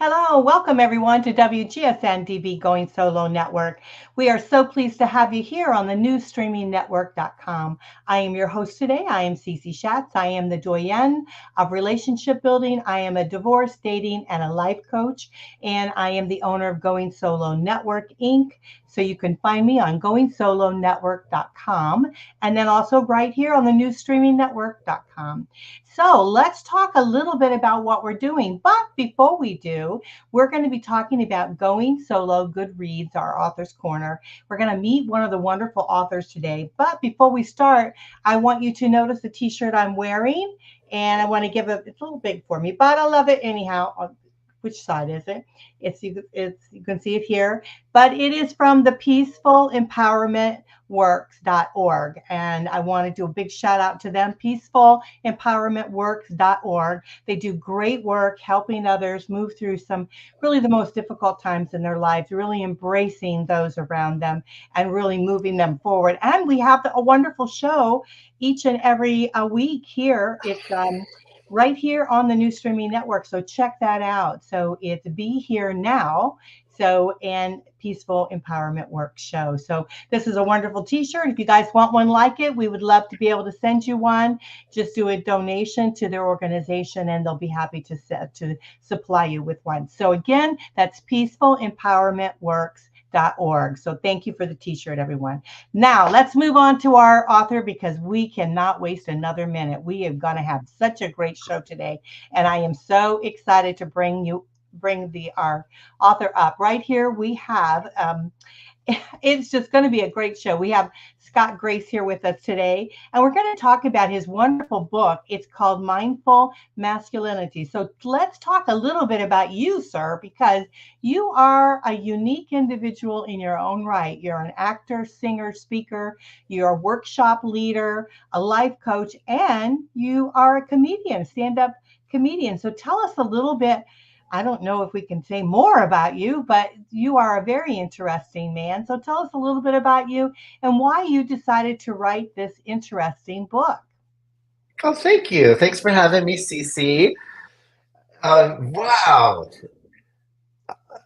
Hello, welcome everyone to WGSN-DB Going Solo Network. We are so pleased to have you here on the newsstreamingnetwork.com. I am your host today. I am Cece Schatz. I am the doyenne of relationship building. I am a divorce, dating, and a life coach, and I am the owner of Going Solo Network, Inc. So you can find me on goingsolonetwork.com and then also right here on the newsstreamingnetwork.com. So let's talk a little bit about what we're doing. But before we do, we're going to be talking about Going Solo Goodreads, our author's corner. We're going to meet one of the wonderful authors today. But before we start, I want you to notice the t-shirt I'm wearing. And I want to it's a little big for me, but I love it anyhow. Which side is it? You can see it here, but it is from the Peaceful Empowerment Works.org. And I want to do a big shout out to them, peacefulempowermentworks.org. They do great work helping others move through some really the most difficult times in their lives, really embracing those around them and really moving them forward. And we have a wonderful show each and every week here. It's right here on the New Streaming Network. So check that out. So it's Be Here Now. So, and Peaceful Empowerment Work Show. So this is a wonderful t-shirt. If you guys want one like it, we would love to be able to send you one. Just do a donation to their organization and they'll be happy to supply you with one. So again, that's Peaceful Empowerment Works.org. So thank you for the t-shirt, everyone. Now let's move on to our author because we cannot waste another minute. We are going to have such a great show today. And I am so excited to bring our author up. Right here we have it's just going to be a great show. We have Scott Grace here with us today, and we're going to talk about his wonderful book. It's called Mindful Masculinity. So let's talk a little bit about you, sir, because you are a unique individual in your own right. You're an actor, singer, speaker, you're a workshop leader, a life coach, and you are a comedian, stand-up comedian. So tell us a little bit. I don't know if we can say more about you, but you are a very interesting man. So tell us a little bit about you and why you decided to write this interesting book. Oh, thank you. Thanks for having me, Cece. Wow.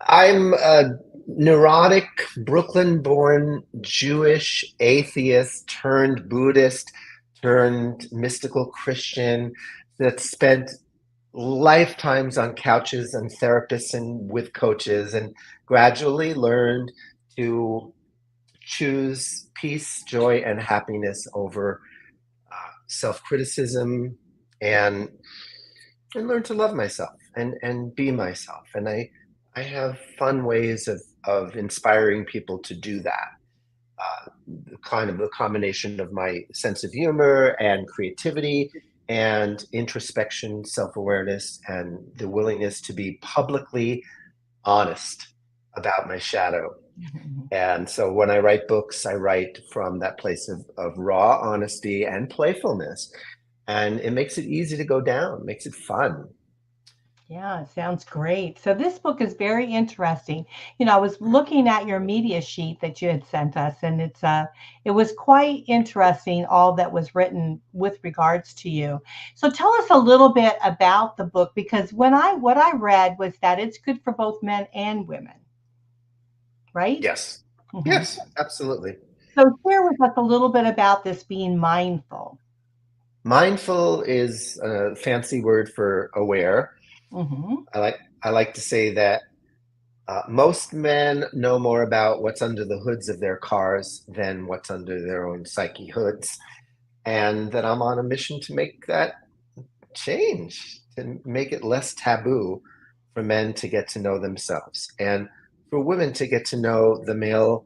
I'm a neurotic, Brooklyn-born Jewish atheist turned Buddhist turned mystical Christian that spent lifetimes on couches and therapists and with coaches and gradually learned to choose peace, joy, and happiness over self-criticism and learn to love myself and be myself. And I have fun ways of inspiring people to do that. Kind of a combination of my sense of humor and creativity and introspection, self-awareness, and the willingness to be publicly honest about my shadow. And so when I write books, I write from that place of raw honesty and playfulness. And it makes it easy to go down, makes it fun. Yeah, it sounds great. So this book is very interesting. I was looking at your media sheet that you had sent us, and it was quite interesting all that was written with regards to you. So tell us a little bit about the book because what I read was that it's good for both men and women, right? Yes. hmm Yes, absolutely. So share with us a little bit about this being mindful. Mindful is a fancy word for aware. hmm I like to say that most men know more about what's under the hoods of their cars than what's under their own psyche hoods, and that I'm on a mission to make that change, to make it less taboo for men to get to know themselves and for women to get to know the male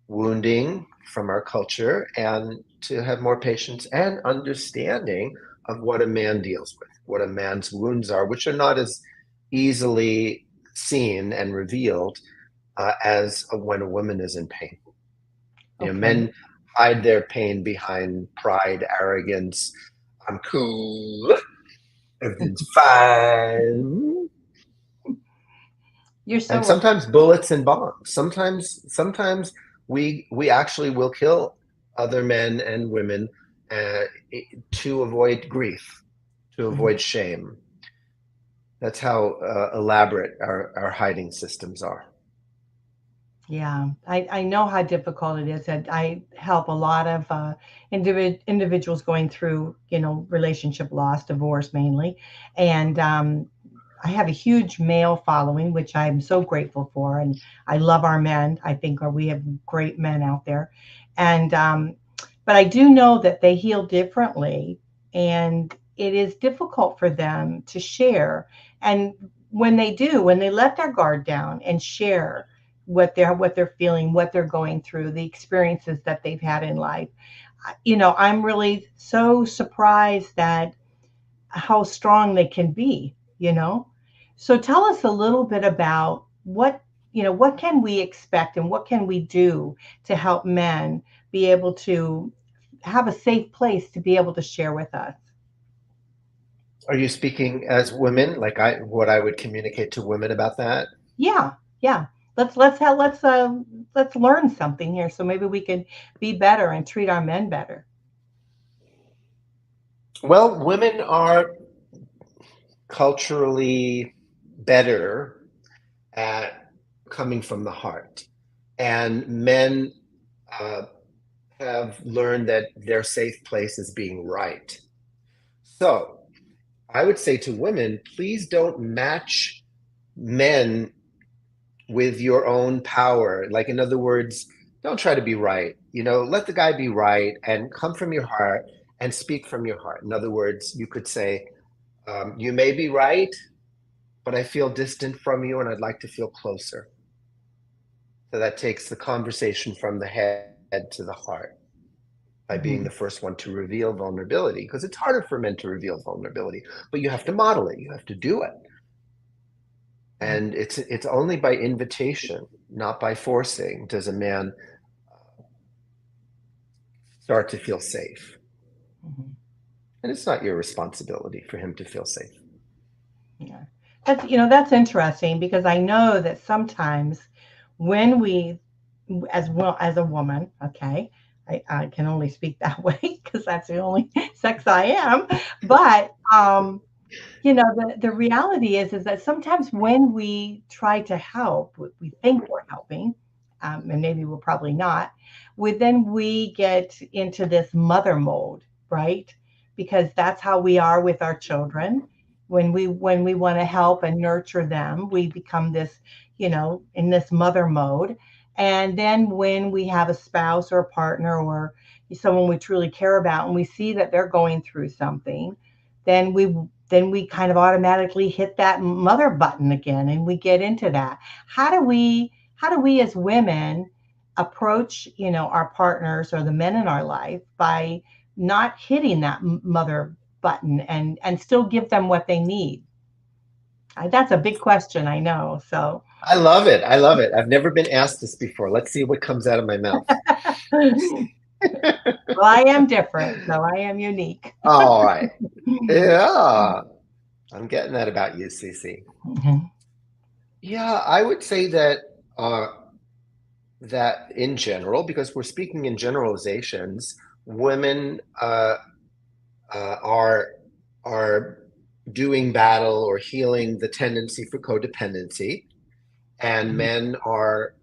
wounding from our culture and to have more patience and understanding of what a man deals with, what a man's wounds are, which are not as easily seen and revealed as when a woman is in pain. Okay. Men hide their pain behind pride, arrogance. I'm cool. Everything's fine. You're so And right. sometimes bullets and bombs. Sometimes we actually will kill other men and women uh, to avoid grief, to avoid shame. That's how elaborate our hiding systems are. Yeah, I know how difficult it is. I help a lot of individuals going through, relationship loss, divorce mainly. And I have a huge male following, which I'm so grateful for. And I love our men. I think we have great men out there. And, but I do know that they heal differently. And it is difficult for them to share. And when they do, when they let their guard down and share, what they're feeling, what they're going through, the experiences that they've had in life. I'm really so surprised that how strong they can be. So tell us a little bit about what can we expect and what can we do to help men be able to have a safe place to be able to share with us. Are you speaking as women, like what I would communicate to women about that? Yeah, yeah. Let's learn something here so maybe we can be better and treat our men better. Well, women are culturally better at coming from the heart, and men uh, have learned that their safe place is being right. So I would say to women, please don't match men with your own power. Like, in other words, don't try to be right. Let the guy be right and come from your heart and speak from your heart. In other words, you could say, you may be right, but I feel distant from you and I'd like to feel closer. So that takes the conversation from the head to the heart by being Mhm. the first one to reveal vulnerability, because it's harder for men to reveal vulnerability, but you have to model it, you have to do it. And it's only by invitation, not by forcing, does a man start to feel safe. Mhm. And it's not your responsibility for him to feel safe. Yeah. That's interesting because I know that sometimes when we, as well as a woman, okay, I can only speak that way because that's the only sex I am. But the reality is that sometimes when we try to help, we think we're helping, and maybe we're probably not. We get into this mother mode, right? Because that's how we are with our children. When we want to help and nurture them, we become this, in this mother mode. And then when we have a spouse or a partner or someone we truly care about, and we see that they're going through something, then we kind of automatically hit that mother button again and we get into that. How do we as women approach, our partners or the men in our life by not hitting that mother button and still give them what they need? That's a big question, I know. So I love it. I love it. I've never been asked this before. Let's see what comes out of my mouth. well, I am different, so I am unique. All right. Yeah. I'm getting that about you, Cece. Mhm. Yeah, I would say uh, that in general, because we're speaking in generalizations, women are doing battle or healing the tendency for codependency, and men are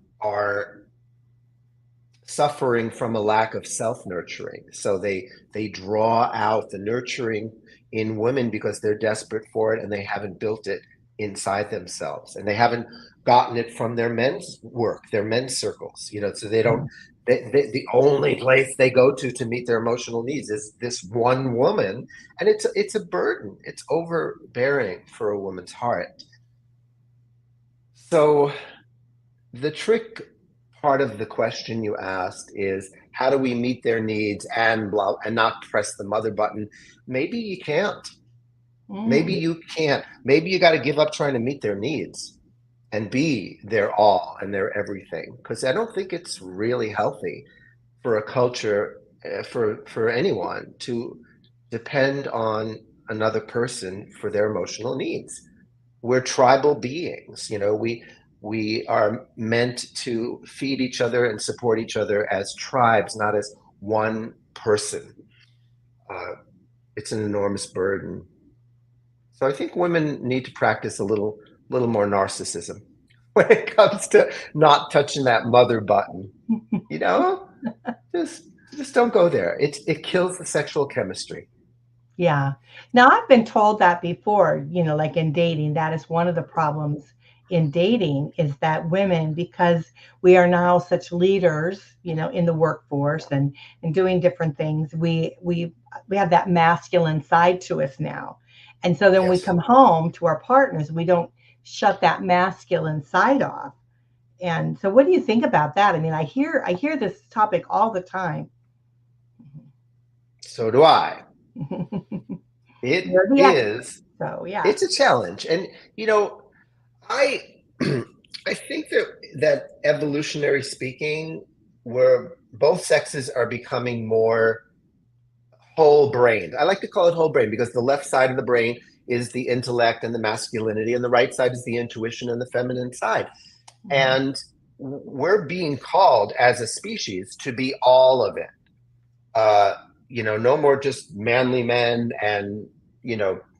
suffering from a lack of self-nurturing. So they draw out the nurturing in women because they're desperate for it and they haven't built it inside themselves, and they haven't gotten it from their men's work, their men's circles. So they don't. The only place they go to meet their emotional needs is this one woman, and it's a burden. It's overbearing for a woman's heart. So the trick part of the question you asked is, how do we meet their needs and blah and not press the mother button? Maybe you can't. Maybe Mm. you can't. Maybe you got to give up trying to meet their needs and be their all and their everything. Because I don't think it's really healthy for a culture, for anyone to depend on another person for their emotional needs. We're tribal beings. We are meant to feed each other and support each other as tribes, not as one person. uh, it's an enormous burden. So I think women need to practice a little more narcissism when it comes to not touching that mother button. You know, just just don't go there. It kills the sexual chemistry. Yeah. Now, I've been told that before, like in dating, that is one of the problems in dating is that women, because we are now such leaders, in the workforce and doing different things, we have that masculine side to us now. And so then we Yes. come home to our partners, we don't shut that masculine side off. And so what do you think about that? I mean, I hear this topic all the time. So do I. It You're the expert, is, so yeah. it's a challenge. And you know, I I think that evolutionary speaking, where both sexes are becoming more whole brained. I like to call it whole brain because the left side of the brain is the intellect and the masculinity, and the right side is the intuition and the feminine side. Mhm. And we're being called as a species to be all of it. Uh, no more just manly men and,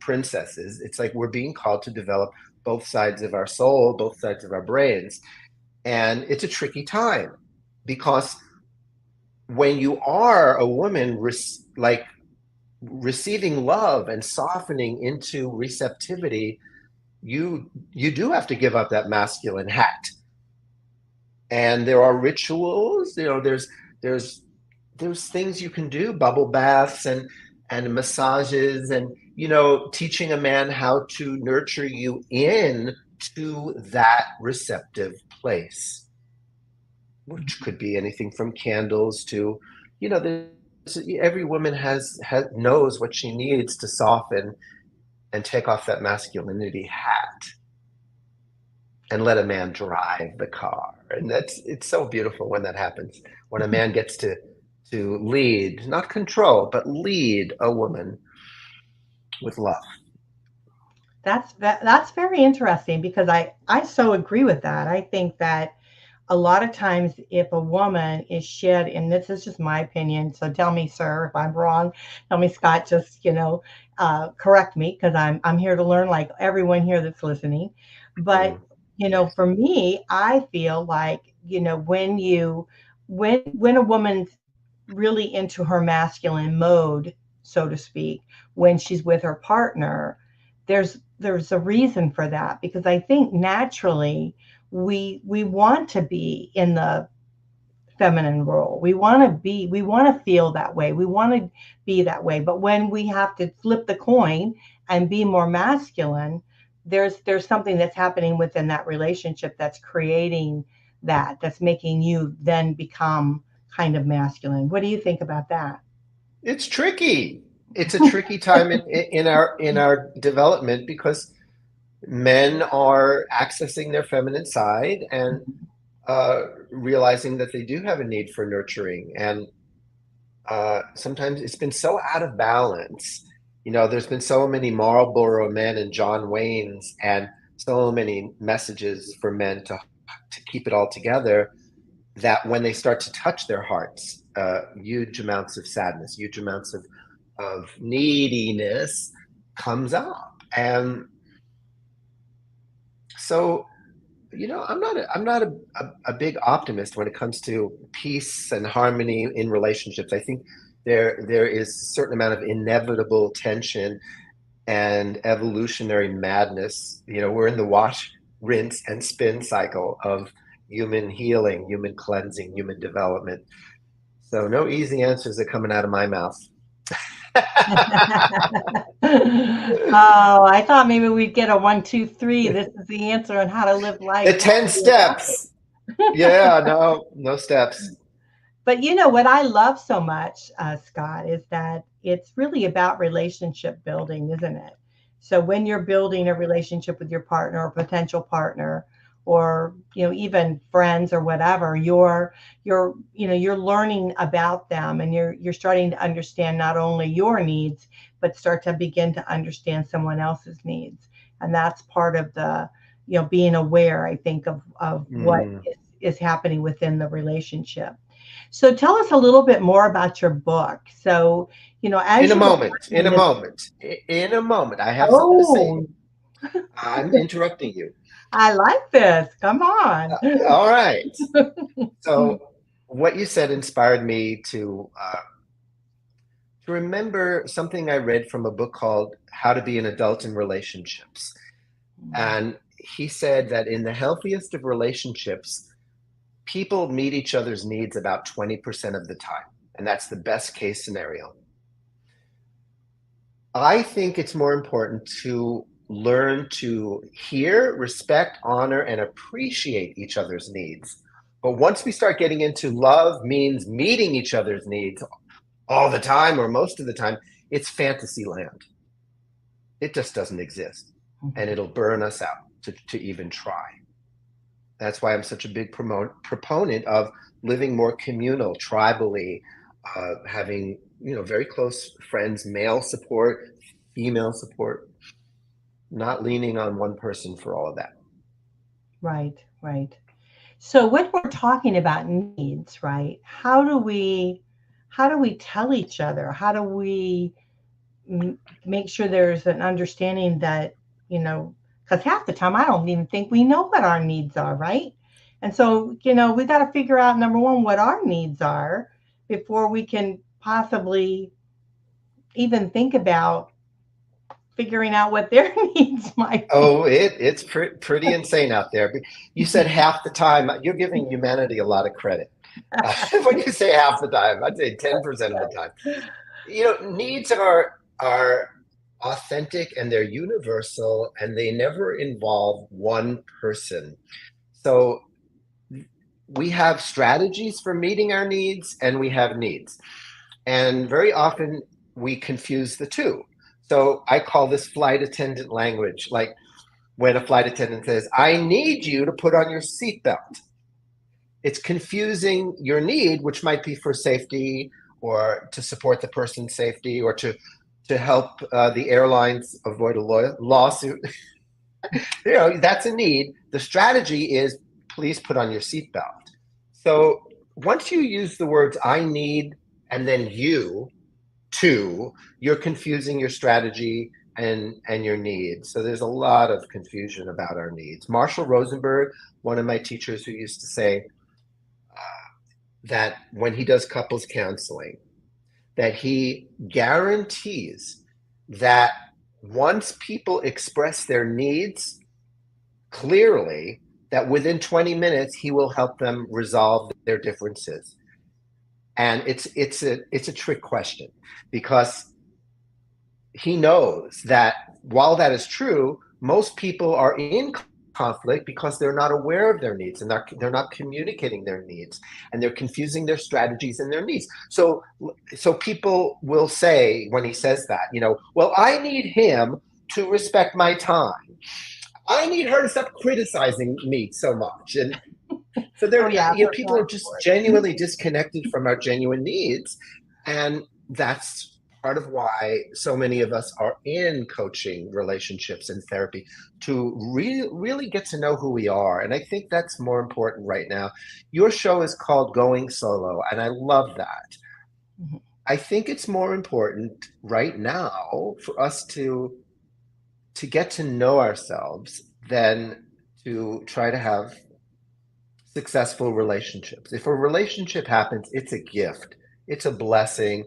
princesses. It's like we're being called to develop both sides of our soul, both sides of our brains. And it's a tricky time because when you are a woman, like receiving love and softening into receptivity, you do have to give up that masculine hat. And there are rituals, there's there's things you can do, bubble baths and massages, and teaching a man how to nurture you in to that receptive place, which could be anything from candles to, every woman has knows what she needs to soften and take off that masculinity hat and let a man drive the car. And it's so beautiful when that happens, when a man gets to lead, not control, but lead a woman with love. That's very interesting because I so agree with that. I think that a lot of times if a woman is shed, and this is just my opinion, so tell me, sir, if I'm wrong. Tell me, Scott, just correct me because I'm here to learn, like everyone here that's listening. But Mm. for me, I feel like when a woman's really into her masculine mode, so to speak, when she's with her partner, there's a reason for that, because I think naturally we want to be in the feminine role. We want to feel that way. We want to be that way. But when we have to flip the coin and be more masculine, there's something that's happening within that relationship that's creating that's making you then become kind of masculine. What do you think about that? It's tricky. It's a tricky time in our development because men are accessing their feminine side and realizing that they do have a need for nurturing. And sometimes it's been so out of balance. There's been so many Marlboro men and John Waynes, and so many messages for men to keep it all together, that when they start to touch their hearts, huge amounts of sadness, huge amounts of neediness comes up. And so, I'm not a big optimist when it comes to peace and harmony in relationships. I think there is a certain amount of inevitable tension and evolutionary madness. We're in the wash, rinse, and spin cycle of human healing, human cleansing, human development. So no easy answers are coming out of my mouth. Oh, I thought maybe we'd get a one, two, three. This is the answer on how to live life The 10 happily and steps. Yeah, no steps. happy. But what I love so much, Scott, is that it's really about relationship building, isn't it? So when you're building a relationship with your partner or potential partner, or even friends or whatever, you're learning about them, and you're starting to understand not only your needs, but start to begin to understand someone else's needs. And that's part of the being aware, I think, of what Mm. is happening within the relationship. So tell us a little bit more about your book. So, In as a you were moment, in working a this, moment, in a moment, I have something to say. oh, I'm interrupting you. I like this. Come on. All right. So, what you said inspired me to remember something I read from a book called How to Be an Adult in Relationships. And he said that in the healthiest of relationships, people meet each other's needs about 20% of the time. And that's the best case scenario. I think it's more important to learn to hear, respect, honor, and appreciate each other's needs. But once we start getting into love means meeting each other's needs all the time or most of the time, it's fantasy land. It just doesn't exist. And it'll burn us out to even try. That's why I'm such a big proponent of living more communal, tribally, having very close friends, male support, female support, not leaning on one person for all of that. Right, right. So when we're talking about needs, right? How do we tell each other? How do we make sure there's an understanding that, you know, because half the time I don't even think we know what our needs are, right? And so, we got to figure out, number one, what our needs are before we can possibly even think about figuring out what their needs might be. Oh, it's pretty insane out there. But you said half the time. You're giving humanity a lot of credit. When you say half the time, I'd say 10% of the time. Needs are authentic and they're universal and they never involve one person. So we have strategies for meeting our needs and we have needs. And very often we confuse the two. So I call this flight attendant language. Like when a flight attendant says, I need you to put on your seatbelt. It's confusing your need, which might be for safety or to support the person's safety or to help the airlines avoid a lawsuit. That's a need. The strategy is please put on your seatbelt. So once you use the words I need and then you too, you're confusing your strategy and your needs. So there's a lot of confusion about our needs. Marshall Rosenberg, one of my teachers, who used to say that when he does couples counseling, that he guarantees that once people express their needs clearly, that within 20 minutes he will help them resolve their differences. And it's a trick question because he knows that while that is true, most people are in conflict because they're not aware of their needs and they're not communicating their needs and they're confusing their strategies and their needs. So people will say when he says that, well, I need him to respect my time. I need her to stop criticizing me so much. And so Oh yeah, people are just genuinely disconnected from our genuine needs. And that's part of why so many of us are in coaching, relationships, and therapy to really get to know who we are. And I think that's more important right now. Your show is called Going Solo, and I love that. Mm-hmm. I think it's more important right now for us to get to know ourselves than to try to have successful relationships. If a relationship happens, it's a gift. It's a blessing.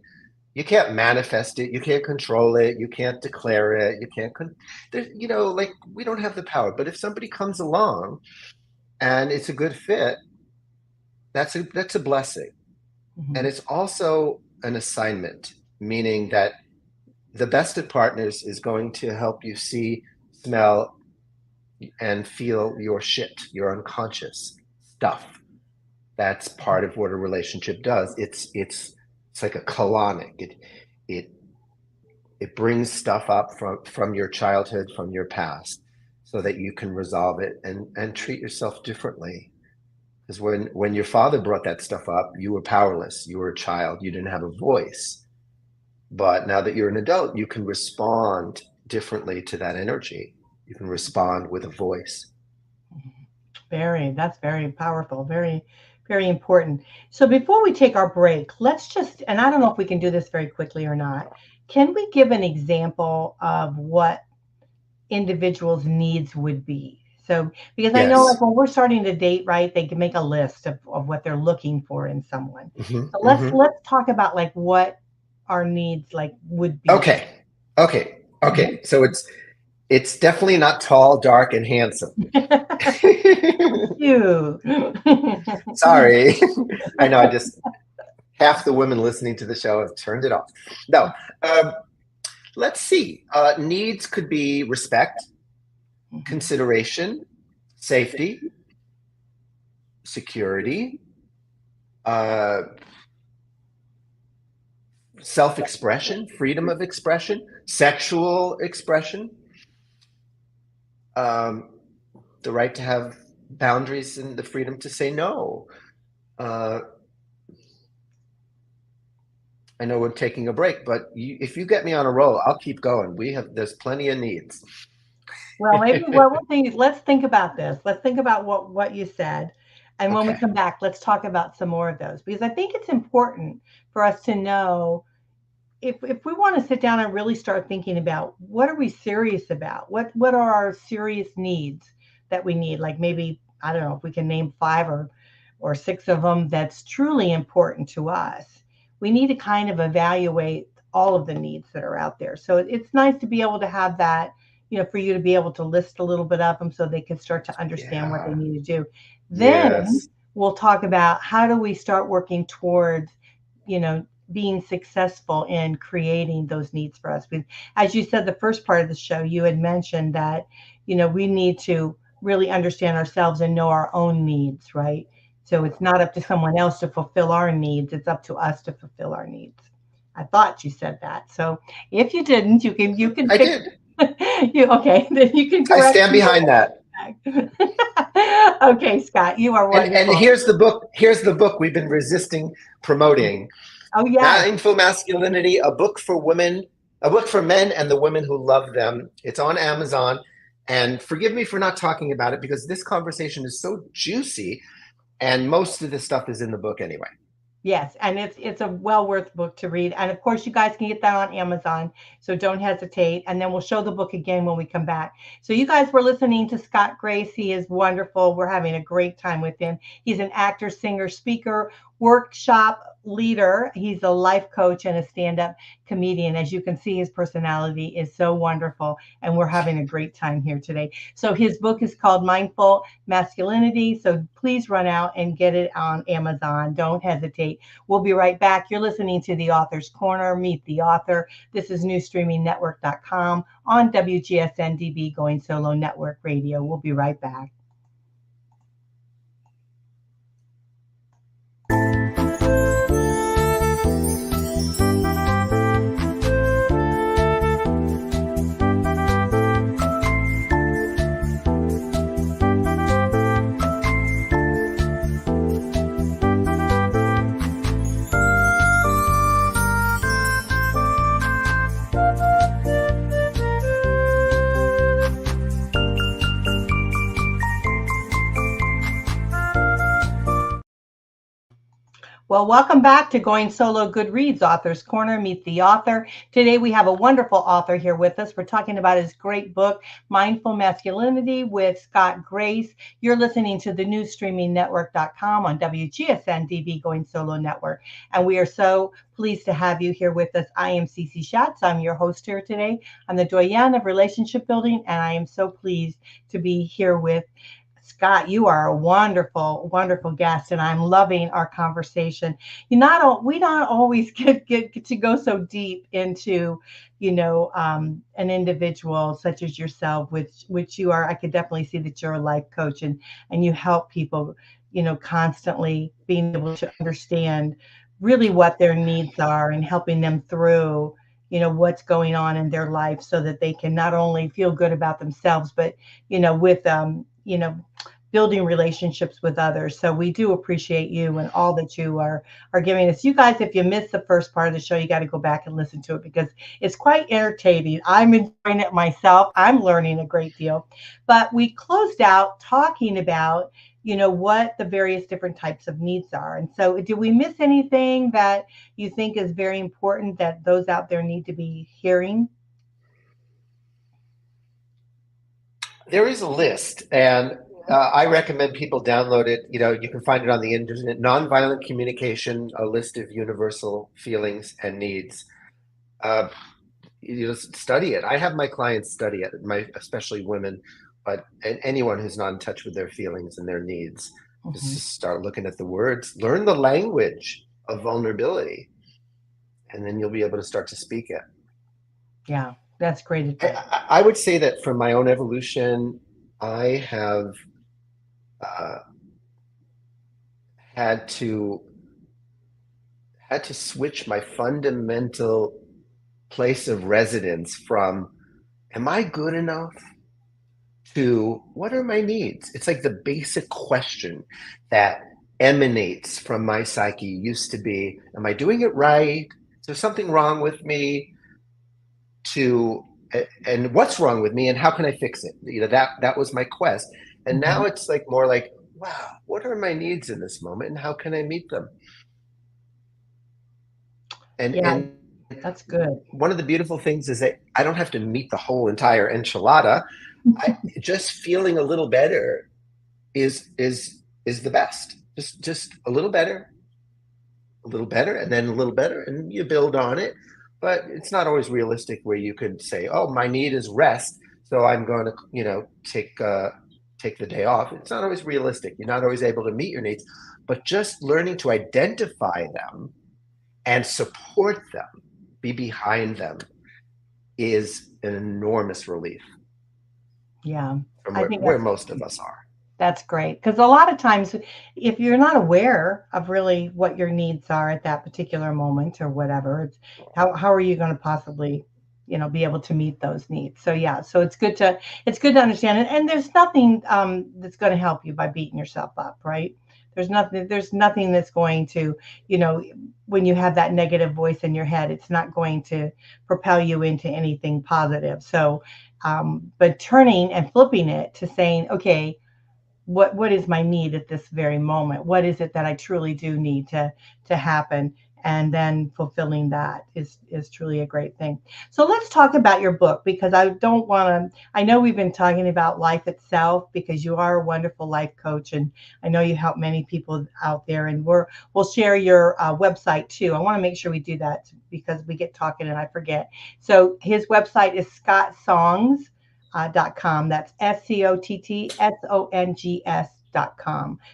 You can't manifest it. You can't control it. You can't declare it. You can't, we don't have the power. But if somebody comes along and it's a good fit, that's a blessing. Mm-hmm. And it's also an assignment, meaning that the best of partners is going to help you see, smell, and feel your shit, your unconscious stuff. That's part of what a relationship does. It's like a colonic. It brings stuff up from your childhood, from your past, so that you can resolve it and treat yourself differently. Because when your father brought that stuff up, you were powerless. You were a child. You didn't have a voice. But now that you're an adult, you can respond differently to that energy. You can respond with a voice. That's very powerful. Very, Very important. So before we take our break, let's just, and I don't know if we can do this very quickly or not, can we give an example of what individuals' needs would be? So, because I know like Yes. when we're starting to date, right, they can make a list of what they're looking for in someone. Hmm. So Hmm. let's talk about like what our needs like would be. Okay. Okay. Okay. So it's definitely not tall, dark, and handsome. You. Sorry. I know I just half the women listening to the show have turned it off. No. Um, let's see. Needs could be respect, consideration, safety, security, uh, self-expression, freedom of expression, sexual expression, um, the right to have boundaries and the freedom to say no. Uh, I know we're taking a break, but if you get me on a roll, I'll keep going. There's plenty of needs. Well, maybe what we'll think, let's think about this. Let's think about what you said. And when we Okay. come back, let's talk about some more of those because I think it's important for us to know if we want to sit down and really start thinking about what are we serious about? What are our serious needs that we need? Like maybe, I don't know if we can name five or six of them that's truly important to us. We need to kind of evaluate all of the needs that are out there. So it's nice to be able to have that, for you to be able to list a little bit of them so they can start to understand what they Yeah. need to do. Then Yes. we'll talk about how do we start working towards, being successful in creating those needs for us. Because as you said, the first part of the show, you had mentioned that, we need to really understand ourselves and know our own needs, right? So it's not up to someone else to fulfill our needs. It's up to us to fulfill our needs. I thought you said that. So if you didn't, you can I fix did. you okay, then you can I correct stand me. behind that. Okay, Scott, you are And wonderful. here's the book. Here's the book we've been resisting promoting. Oh yes. Mindful Masculinity, a book for women, a book for men and the women who love them. It's on Amazon. And forgive me for not talking about it because this conversation is so juicy and most of the stuff is in the book anyway. Yes, and it's a well worth book to read. And of course, you guys can get that on Amazon, so don't hesitate. And then we'll show the book again when we come back. So you guys were listening to Scott Grace. He is wonderful. We're having a great time with him. He's an actor, singer, speaker, workshop leader. He's a life coach and a stand-up comedian. As you can see, his personality is so wonderful, and we're having a great time here today. So his book is called Mindful Masculinity. So please run out and get it on Amazon. Don't hesitate. We'll be right back. You're listening to The Author's Corner. Meet the author. This is newstreamingnetwork.com on WGSN-DB Going Solo Network Radio. We'll be right back. Well, welcome back to Going Solo Goodreads Author's Corner. Meet the author. Today we have a wonderful author here with us. We're talking about his great book, Mindful Masculinity with Scott Grace. You're listening to the newstreamingnetwork.com on WGSN DB Going Solo Network. And we are so pleased to have you here with us. I am Cece Schatz. I'm your host here today. I'm the doyenne of relationship building, and I am so pleased to be here with Scott. You are a wonderful, wonderful guest, and I'm loving our conversation. We not always get to go so deep into, an individual such as yourself, which you are. I could definitely see that you're a life coach and you help people, constantly being able to understand really what their needs are and helping them through what's going on in their life so that they can not only feel good about themselves, but with building relationships with others. So we do appreciate you and all that you are giving us. You guys, if you missed the first part of the show, you got to go back and listen to it because it's quite entertaining. I'm enjoying it myself. I'm learning a great deal. But we closed out talking about what the various different types of needs are. And so, do we miss anything that you think is very important that those out there need to be hearing? There is a list, and I recommend people download it. You can find it on the internet. Nonviolent Communication: A List of Universal Feelings and Needs. Uh, you just study it. I have my clients study it, especially women, but and anyone who's not in touch with their feelings and their needs, just Hmm. start looking at the words, learn the language of vulnerability, and then you'll be able to start to speak it. Yeah, that's great advice. I would say that from my own evolution, I have uh, had to switch my fundamental place of residence from am I good enough to what are my needs? It's like the basic question that emanates from my psyche used to be, am I doing it right? Is there something wrong with me? To and what's wrong with me and how can I fix it? That was my quest. And now Mhm. it's like more like, wow, what are my needs in this moment and how can I meet them? And Yeah, and that's good. one of the beautiful things is that I don't have to meet the whole entire enchilada. I just feeling a little better is the best. Just a little better, and then a little better, and you build on it. But it's not always realistic where you could say, "Oh, my need is rest, so I'm going to, take the day off." It's not always realistic. You're not always able to meet your needs, but just learning to identify them and support them, be behind them, is an enormous relief Yeah, from I think where most of us are. that's great because a lot of times, if you're not aware of really what your needs are at that particular moment or whatever, it's how are you going to possibly, be able to meet those needs? So yeah, so it's good to understand it, and there's nothing that's going to help you by beating yourself up, right? There's nothing that's going to, you know, when you have that negative voice in your head, it's not going to propel you into anything positive. So, but turning and flipping it to saying, okay, what is my need at this very moment? What is it that I truly do need to happen? And then fulfilling that is truly a great thing. So let's talk about your book because I don't want to. I know we've been talking about life itself because you are a wonderful life coach, and I know you help many people out there. And we'll share your website too. I want to make sure we do that because we get talking and I forget. So his website is scottsongs.com. That's SCOTTSONGS.com.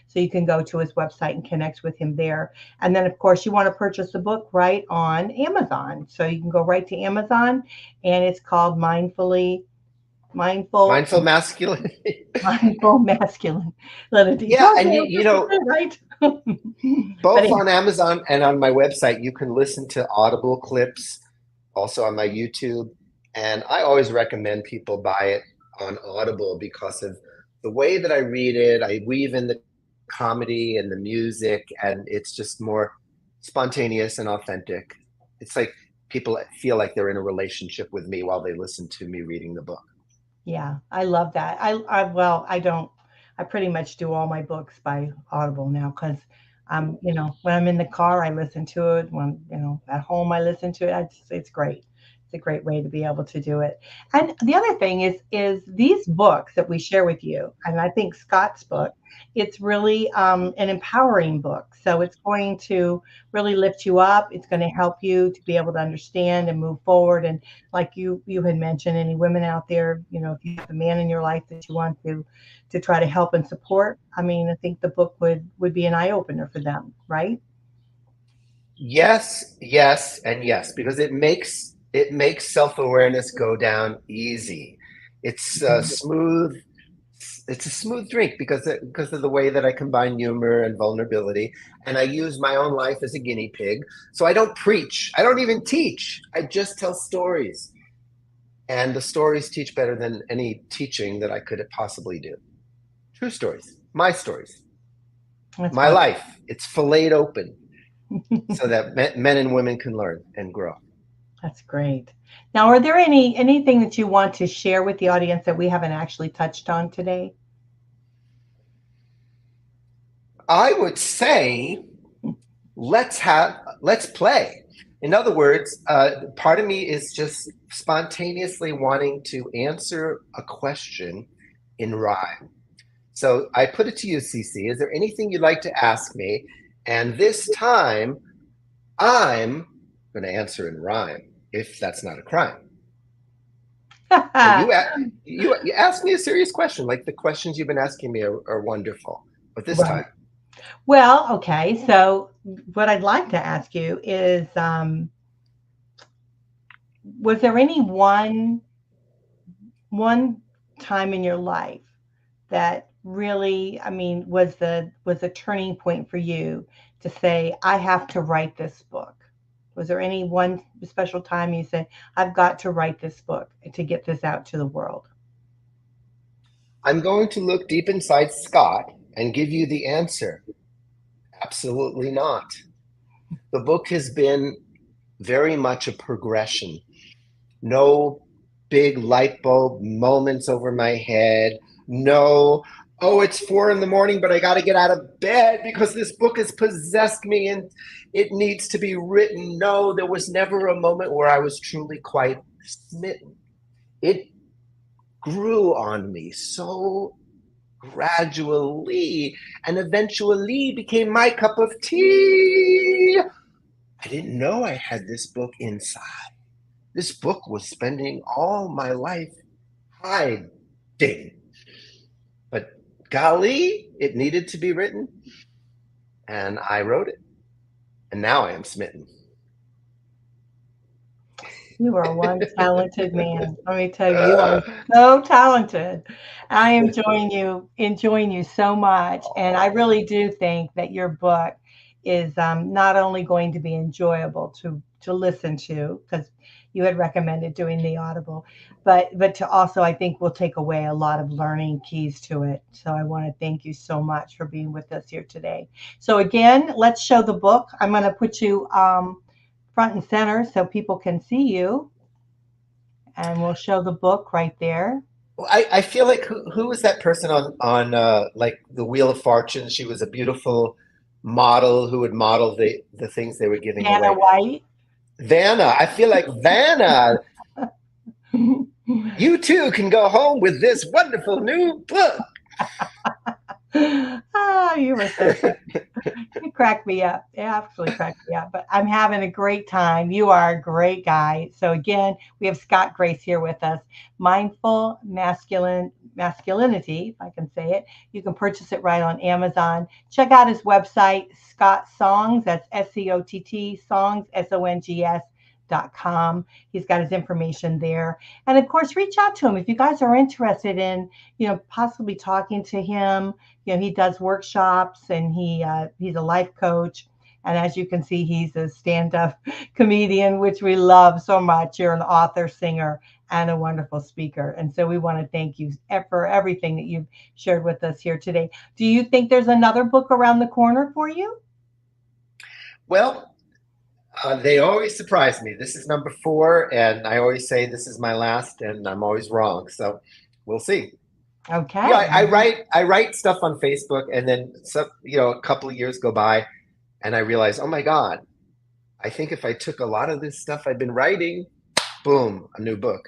So you can go to his website and connect with him there. And then, of course, you want to purchase the book right on Amazon. So you can go right to Amazon, and it's called Mindful Mindful masculinity. Mindful Masculinity. Yeah, So and right? But both on Amazon and on my website, you can listen to Audible clips, also on my YouTube. And I always recommend people buy it on Audible because of the way that I read it. I weave in the comedy and the music, and it's just more spontaneous and authentic. It's like people feel like they're in a relationship with me while they listen to me reading the book. yeah, I love that. Well, I don't. I pretty much do all my books by Audible now because when I'm in the car, I listen to it. When at home, I listen to it. It's great. It's a great way to be able to do it. And the other thing is these books that we share with you, and I think Scott's book, it's really an empowering book. So it's going to really lift you up. It's going to help you to be able to understand and move forward. And like you had mentioned, any women out there, if you have a man in your life that you want to try to help and support, I mean, I think the book would be an eye opener for them, right? Yes, yes, and yes, because it makes self-awareness go down easy. It's smooth. It's a smooth drink because of the way that I combine humor and vulnerability, and I use my own life as a guinea pig. So I don't preach. I don't even teach. I just tell stories, and the stories teach better than any teaching that I could possibly do. True stories, That's my wonderful. life. It's filleted open so that men and women can learn and grow. That's great. Now, are there anything that you want to share with the audience that we haven't actually touched on today? I would say let's play. In other words, part of me is just spontaneously wanting to answer a question in rhyme. So I put it to you, Cece. Is there anything you'd like to ask me? And this time, I'm going to answer in rhyme, if that's not a crime. So you asked me a serious question. Like the questions you've been asking me are wonderful, but this Right. time, Well, okay. So what I'd like to ask you is, was there any one time in your life that really, I mean, was a turning point for you to say, I have to write this book? Was there any one special time you said, I've got to write this book to get this out to the world? I'm going to look deep inside Scott and give you the answer. Absolutely not. The book has been very much a progression. No big light bulb moments over my head. No, oh, it's 4 in the morning, but I got to get out of bed because this book has possessed me and it needs to be written. No, there was never a moment where I was truly quite smitten. It grew on me so gradually and eventually became my cup of tea. I didn't know I had this book inside. This book was spending all my life hiding. But golly, it needed to be written, and I wrote it. And now I am smitten. You are one talented man. Let me tell you, you are so talented. I am enjoying you so much, and I really do think that your book is not only going to be enjoyable to listen to, because you had recommended doing the Audible, but to also I think will take away a lot of learning keys to it. So I want to thank you so much for being with us here today. So again, let's show the book. I'm going to put you front and center so people can see you. And we'll show the book right there. Well, I feel like who was that person on like the Wheel of Fortune? She was a beautiful model who would model the things they were giving Vanna away. White. Vanna, I feel like Vanna, you too can go home with this wonderful new book. Oh, you were so cute. You cracked me up. It absolutely cracked me up. But I'm having a great time. You are a great guy. So again, we have Scott Grace here with us. Mindful Masculinity, if I can say it. You can purchase it right on Amazon. Check out his website, Scott Songs. That's SCOTT Songs, SONGS.com. He's got his information there. And of course, reach out to him if you guys are interested in, possibly talking to him. He does workshops and he's a life coach. And as you can see, he's a stand-up comedian, which we love so much. You're an author, singer, and a wonderful speaker. And so we want to thank you for everything that you've shared with us here today. Do you think there's another book around the corner for you? Well, they always surprise me. This is number 4, and I always say this is my last, and I'm always wrong. So we'll see. Okay. Yeah, I write stuff on Facebook, and then a couple of years go by, and I realize, oh my God, I think if I took a lot of this stuff I've been writing, boom, a new book.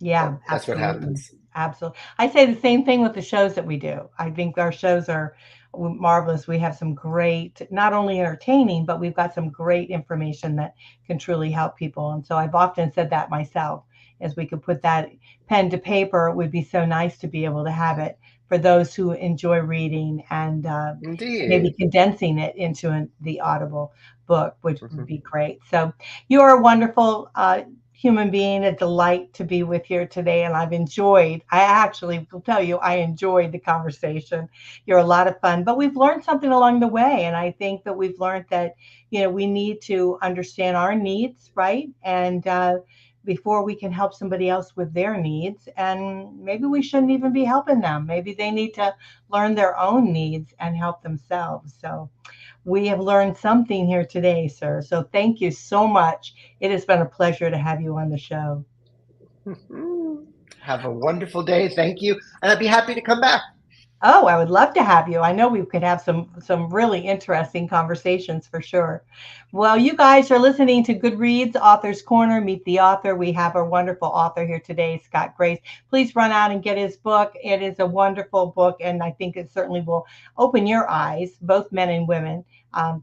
Yeah, So that's what happens. Absolutely. I say the same thing with the shows that we do. I think our shows are marvelous. We have some great, not only entertaining, but we've got some great information that can truly help people. And so I've often said that myself, as we could put that pen to paper, it would be so nice to be able to have it for those who enjoy reading and maybe Indeed. condensing it into the Audible book, which would be great. So you are a wonderful human being, a delight to be with you today. And I actually will tell you, I enjoyed the conversation. You're a lot of fun, but we've learned something along the way. And I think that we've learned that, we need to understand our needs, right? And before we can help somebody else with their needs. And maybe we shouldn't even be helping them. Maybe they need to learn their own needs and help themselves. So we have learned something here today, sir. So thank you so much. It has been a pleasure to have you on the show. Have a wonderful day. Thank you. And I'd be happy to come back. Oh, I would love to have you. I know we could have some really interesting conversations for sure. Well, you guys are listening to Goodreads Author's Corner. Meet the author. We have a wonderful author here today, Scott Grace. Please run out and get his book. It is a wonderful book, and I think it certainly will open your eyes, both men and women,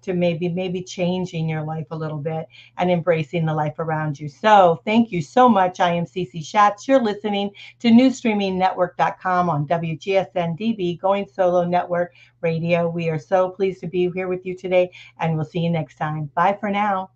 to maybe changing your life a little bit and embracing the life around you. So, thank you so much. I am Cece Schatz. You're listening to newstreamingnetwork.com on WGSN-DB, Going Solo Network Radio. We are so pleased to be here with you today, and we'll see you next time. Bye for now.